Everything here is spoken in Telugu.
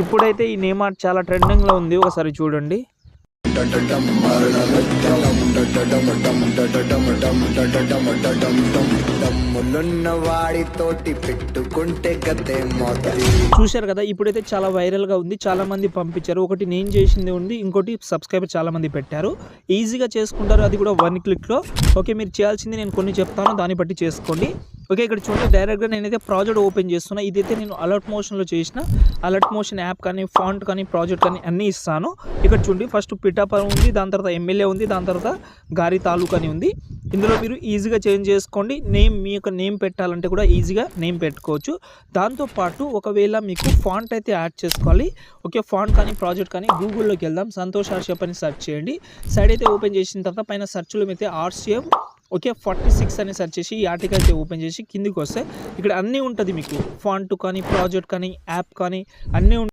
ఇప్పుడైతే ఈ నేమ్ ఆర్ట్ చాలా ట్రెండింగ్లో ఉంది, ఒకసారి చూడండి. చూశారు కదా, ఇప్పుడైతే చాలా వైరల్గా ఉంది, చాలా మంది పంపించారు. ఒకటి నేను చేసింది ఉంది, ఇంకోటి సబ్స్క్రైబర్ చాలా మంది పెట్టారు. ఈజీగా చేసుకుంటారు, అది కూడా 1 క్లిక్లో. ఓకే, మీరు చేయాల్సింది నేను కొన్ని చెప్తాను, దాన్ని బట్టి చేసుకోండి. ఓకే, ఇక్కడ చూడండి, డైరెక్ట్గా నేనైతే ప్రాజెక్ట్ ఓపెన్ చేస్తున్నా. ఇదైతే నేను అలర్ట్ మోషన్లో చేసిన. అలర్ట్ మోషన్ యాప్ కానీ, ఫాంట్ కానీ, ప్రాజెక్ట్ కానీ అన్నీ ఇస్తాను. ఇక్కడ చూడండి, ఫస్ట్ పిఠాపురం ఉంది, దాని తర్వాత ఎమ్మెల్యే ఉంది, దాని తర్వాత గారి తాలూకా అని ఉంది. ఇందులో మీరు ఈజీగా చేంజ్ చేసుకోండి. నేమ్, మీ యొక్క నేమ్ పెట్టాలంటే కూడా ఈజీగా నేమ్ పెట్టుకోవచ్చు. దాంతోపాటు ఒకవేళ మీకు ఫాంట్ అయితే యాడ్ చేసుకోవాలి. ఓకే, ఫాంట్ కానీ, ప్రాజెక్ట్ కానీ, గూగుల్లోకి వెళ్దాం, సంతోష్ ఆర్షియప్ అని సెర్చ్ చేయండి. సైడ్ అయితే ఓపెన్ చేసిన తర్వాత పైన సెర్చ్లో అయితే ఆర్షియప్ ఓకే 46 అని సెర్చ్ చేసి ఈ ఆర్టికల్ అయితే ఓపెన్ చేసి కిందికి వస్తే ఇక్కడ అన్నీ ఉంటుంది మీకు. ఫాంట్ కానీ, ప్రాజెక్ట్ కానీ, యాప్ కానీ అన్నీ